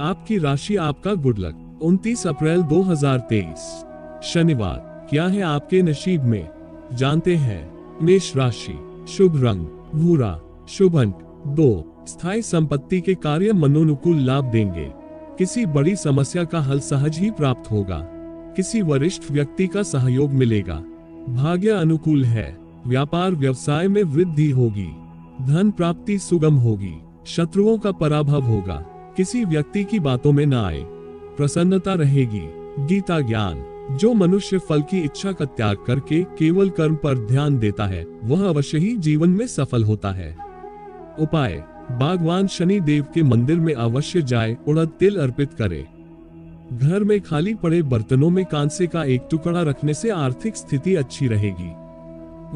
आपकी राशि, आपका गुड लक। 29 अप्रैल 2023 शनिवार। क्या है आपके नसीब में, जानते हैं। मेष राशि, शुभ रंग भूरा, शुभ अंक 2। स्थायी संपत्ति के कार्य मनोनुकूल लाभ देंगे। किसी बड़ी समस्या का हल सहज ही प्राप्त होगा। किसी वरिष्ठ व्यक्ति का सहयोग मिलेगा। भाग्य अनुकूल है। व्यापार व्यवसाय में वृद्धि होगी। धन प्राप्ति सुगम होगी। शत्रुओं का पराभव होगा। किसी व्यक्ति की बातों में न आए। प्रसन्नता रहेगी। गीता ज्ञान, जो मनुष्य फल की इच्छा का त्याग करके केवल कर्म पर ध्यान देता है, वह अवश्य ही जीवन में सफल होता है। उपाय, भगवान शनि देव के मंदिर में अवश्य जाए, उड़द तिल अर्पित करे। घर में खाली पड़े बर्तनों में कांसे का एक टुकड़ा रखने से आर्थिक स्थिति अच्छी रहेगी।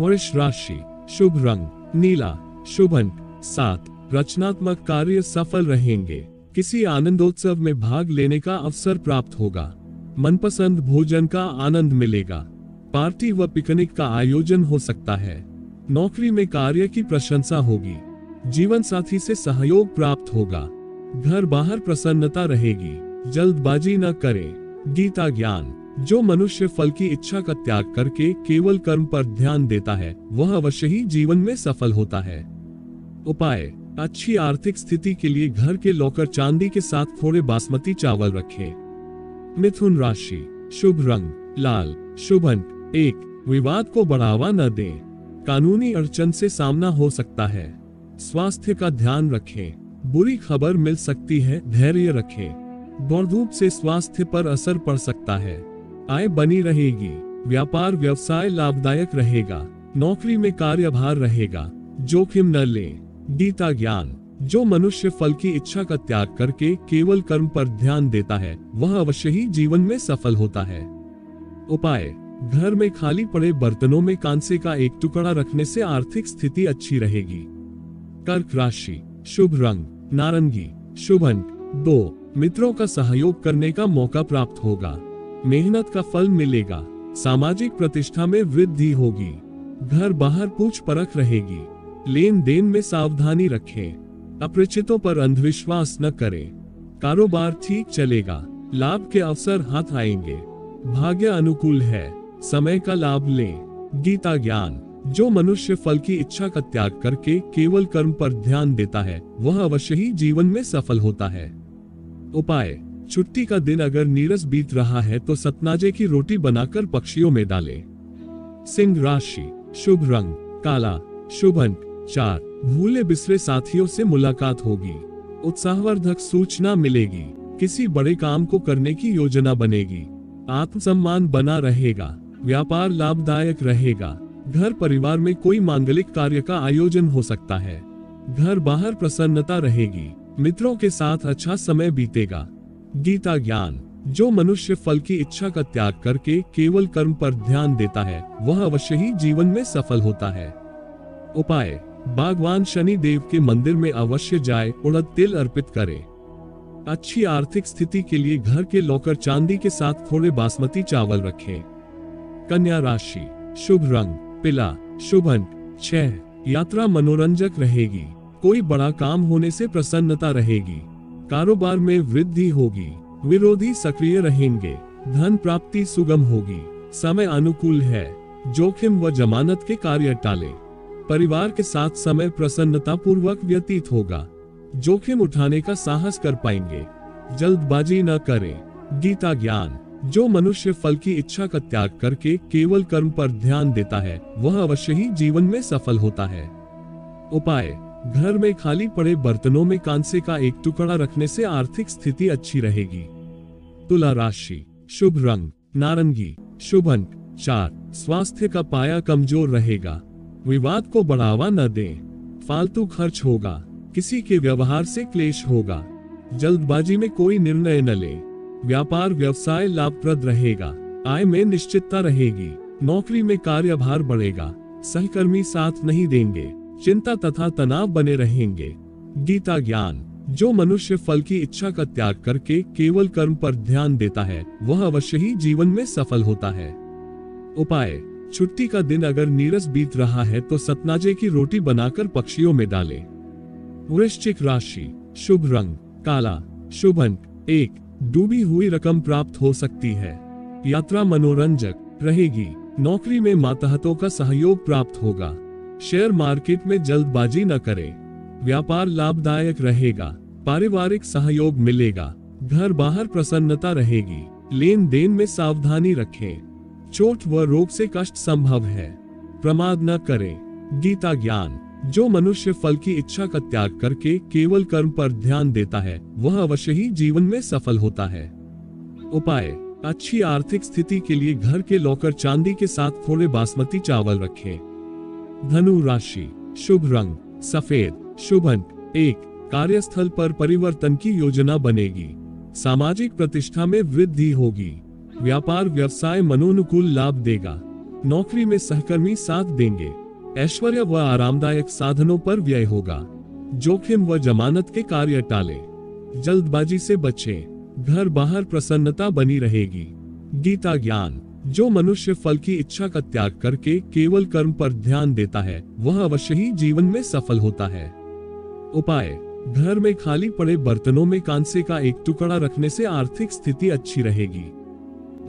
वृष राशि, शुभ रंग नीला, शुभ अंक 7। रचनात्मक कार्य सफल रहेंगे। किसी आनंदोत्सव में भाग लेने का अवसर प्राप्त होगा। मनपसंद भोजन का आनंद मिलेगा। पार्टी व पिकनिक का आयोजन हो सकता है। नौकरी में कार्य की प्रशंसा होगी। जीवन साथी से सहयोग प्राप्त होगा। घर बाहर प्रसन्नता रहेगी। जल्दबाजी न करें। गीता ज्ञान, जो मनुष्य फल की इच्छा का त्याग करके केवल कर्म पर ध्यान देता है, वह अवश्य ही जीवन में सफल होता है। उपाय, अच्छी आर्थिक स्थिति के लिए घर के लॉकर चांदी के साथ थोड़े बासमती चावल रखें। मिथुन राशि, शुभ रंग लाल, शुभ अंक 1। विवाद को बढ़ावा न दें। कानूनी अड़चन से सामना हो सकता है। स्वास्थ्य का ध्यान रखें। बुरी खबर मिल सकती है, धैर्य रखें। दौड़ धूप से स्वास्थ्य पर असर पड़ सकता है। आय बनी रहेगी। व्यापार व्यवसाय लाभदायक रहेगा। नौकरी में कार्यभार रहेगा। जोखिम न लें। गीता ज्ञान, जो मनुष्य फल की इच्छा का त्याग करके केवल कर्म पर ध्यान देता है, वह अवश्य ही जीवन में सफल होता है। उपाय, घर में खाली पड़े बर्तनों में कांसे का एक टुकड़ा रखने से आर्थिक स्थिति अच्छी रहेगी। कर्क राशि, शुभ रंग नारंगी, शुभ अंक 2। मित्रों का सहयोग करने का मौका प्राप्त होगा। मेहनत का फल मिलेगा। सामाजिक प्रतिष्ठा में वृद्धि होगी। घर बाहर पूछ परख रहेगी। लेन देन में सावधानी रखें। अपरिचितों पर अंधविश्वास न करें। कारोबार ठीक चलेगा। लाभ के अवसर हाथ आएंगे। भाग्य अनुकूल है। समय का लाभ लें। गीता ज्ञान, जो मनुष्य फल की इच्छा का त्याग करके केवल कर्म पर ध्यान देता है, वह अवश्य ही जीवन में सफल होता है। उपाय, छुट्टी का दिन अगर नीरस बीत रहा है तो सतनाजे की रोटी बनाकर पक्षियों में डालें। सिंह राशि, शुभ रंग काला, शुभ अंक 4। भूले बिसरे साथियों से मुलाकात होगी। उत्साहवर्धक सूचना मिलेगी। किसी बड़े काम को करने की योजना बनेगी। आत्मसम्मान बना रहेगा। व्यापार लाभदायक रहेगा। घर परिवार में कोई मांगलिक कार्य का आयोजन हो सकता है। घर बाहर प्रसन्नता रहेगी। मित्रों के साथ अच्छा समय बीतेगा। गीता ज्ञान, जो मनुष्य फल की इच्छा का त्याग करके केवल कर्म पर ध्यान देता है, वह अवश्य ही जीवन में सफल होता है। उपाय, भगवान शनि देव के मंदिर में अवश्य जाए, उड़द तिल अर्पित करें। अच्छी आर्थिक स्थिति के लिए घर के लॉकर चांदी के साथ थोड़े बासमती चावल रखें। कन्या राशि, शुभ रंग पीला, शुभ अंक 6। यात्रा मनोरंजक रहेगी। कोई बड़ा काम होने से प्रसन्नता रहेगी। कारोबार में वृद्धि होगी। विरोधी सक्रिय रहेंगे। धन प्राप्ति सुगम होगी। समय अनुकूल है। जोखिम व जमानत के कार्य टालें। परिवार के साथ समय प्रसन्नता पूर्वक व्यतीत होगा। जोखिम उठाने का साहस कर पाएंगे। जल्दबाजी न करें। गीता ज्ञान, जो मनुष्य फल की इच्छा का त्याग करके केवल कर्म पर ध्यान देता है, वह अवश्य ही जीवन में सफल होता है। उपाय, घर में खाली पड़े बर्तनों में कांसे का एक टुकड़ा रखने से आर्थिक स्थिति अच्छी रहेगी। तुला राशि, शुभ रंग नारंगी, शुभ अंक 4। स्वास्थ्य का पाया कमजोर रहेगा। विवाद को बढ़ावा न दें। फालतू खर्च होगा। किसी के व्यवहार से क्लेश होगा। जल्दबाजी में कोई निर्णय न लें। व्यापार व्यवसाय लाभप्रद रहेगा। आय में निश्चितता रहेगी। नौकरी में कार्यभार बढ़ेगा। सहकर्मी साथ नहीं देंगे। चिंता तथा तनाव बने रहेंगे। गीता ज्ञान, जो मनुष्य फल की इच्छा का त्याग करके केवल कर्म पर ध्यान देता है, वह अवश्य ही जीवन में सफल होता है। उपाय, छुट्टी का दिन अगर नीरस बीत रहा है तो सतनाजे की रोटी बनाकर पक्षियों में डालें। वृश्चिक राशि, शुभ रंग काला, शुभ अंक 1. डूबी हुई रकम प्राप्त हो सकती है। यात्रा मनोरंजक रहेगी। नौकरी में मातहतों का सहयोग प्राप्त होगा। शेयर मार्केट में जल्दबाजी न करें। व्यापार लाभदायक रहेगा। पारिवारिक सहयोग मिलेगा। घर बाहर प्रसन्नता रहेगी। लेन देन में सावधानी रखें। चोट व रोग से कष्ट संभव है। प्रमाद न करें। गीता ज्ञान। जो मनुष्य फल की इच्छा का त्याग करके केवल कर्म पर ध्यान देता है वह अवश्य ही जीवन में सफल होता है। उपाय। अच्छी आर्थिक स्थिति के लिए घर के लॉकर चांदी के साथ थोड़े बासमती चावल रखें। धनु राशि। शुभ रंग सफेद। शुभ अंक 1। कार्यस्थल पर परिवर्तन की योजना बनेगी। सामाजिक प्रतिष्ठा में वृद्धि होगी। व्यापार व्यवसाय मनोनुकूल लाभ देगा। नौकरी में सहकर्मी साथ देंगे। ऐश्वर्य व आरामदायक साधनों पर व्यय होगा। जोखिम व जमानत के कार्य टालें। जल्दबाजी से बचें। घर बाहर प्रसन्नता बनी रहेगी। गीता ज्ञान। जो मनुष्य फल की इच्छा का त्याग करके केवल कर्म पर ध्यान देता है वह अवश्य ही जीवन में सफल होता है। उपाय। घर में खाली पड़े बर्तनों में कांसे का एक टुकड़ा रखने से आर्थिक स्थिति अच्छी रहेगी।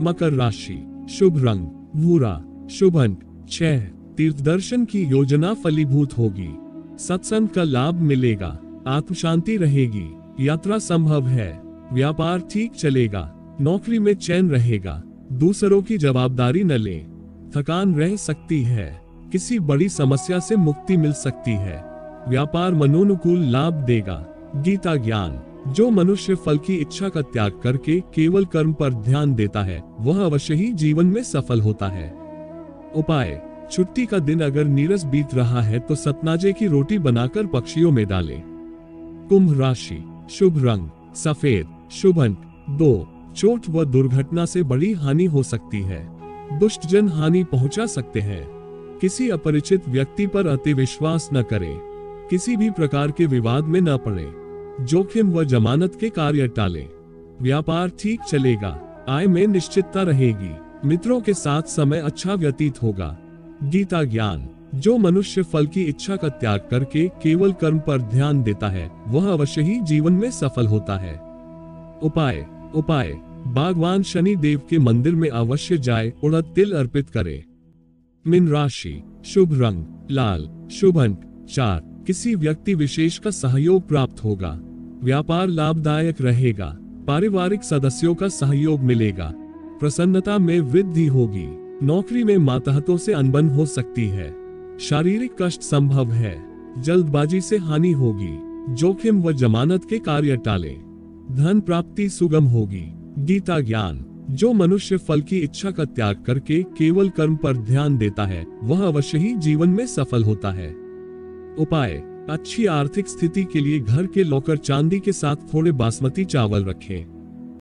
मकर राशि। शुभ रंग भूरा। शुभ अंक 6। तीर्थ दर्शन की योजना फलीभूत होगी। सत्संग का लाभ मिलेगा। आत्मशांति रहेगी। यात्रा संभव है। व्यापार ठीक चलेगा। नौकरी में चैन रहेगा। दूसरों की जवाबदारी न लें। थकान रह सकती है। किसी बड़ी समस्या से मुक्ति मिल सकती है। व्यापार मनोनुकूल लाभ देगा। गीता ज्ञान। जो मनुष्य फल की इच्छा का त्याग करके केवल कर्म पर ध्यान देता है वह अवश्य ही जीवन में सफल होता है। उपाय। छुट्टी का दिन अगर नीरस बीत रहा है तो सतनाजे की रोटी बनाकर पक्षियों में डालें। कुंभ राशि। शुभ रंग सफेद। शुभ अंक 2। चोट व दुर्घटना से बड़ी हानि हो सकती है। दुष्टजन हानि पहुंचा सकते हैं। किसी अपरिचित व्यक्ति पर अति विश्वास न करें। किसी भी प्रकार के विवाद में न पड़ें। जोखिम व जमानत के कार्य टालें। व्यापार ठीक चलेगा। आय में निश्चितता रहेगी। मित्रों के साथ समय अच्छा व्यतीत होगा। गीता ज्ञान। जो मनुष्य फल की इच्छा का त्याग करके केवल कर्म पर ध्यान देता है वह अवश्य ही जीवन में सफल होता है। उपाय। भगवान शनि देव के मंदिर में अवश्य जाए उड़द तिल अर्पित करे। मीन राशि। शुभ रंग लाल। शुभ अंक 4। किसी व्यक्ति विशेष का सहयोग प्राप्त होगा। व्यापार लाभदायक रहेगा। पारिवारिक सदस्यों का सहयोग मिलेगा। प्रसन्नता में वृद्धि होगी। नौकरी में मातहतों से अनबन हो सकती है। शारीरिक कष्ट संभव है। जल्दबाजी से हानि होगी। जोखिम व जमानत के कार्य टालें। धन प्राप्ति सुगम होगी। गीता ज्ञान। जो मनुष्य फल की इच्छा का त्याग करके केवल कर्म पर ध्यान देता है वह अवश्य ही जीवन में सफल होता है। उपाय। अच्छी आर्थिक स्थिति के लिए घर के लॉकर चांदी के साथ थोड़े बासमती चावल रखें।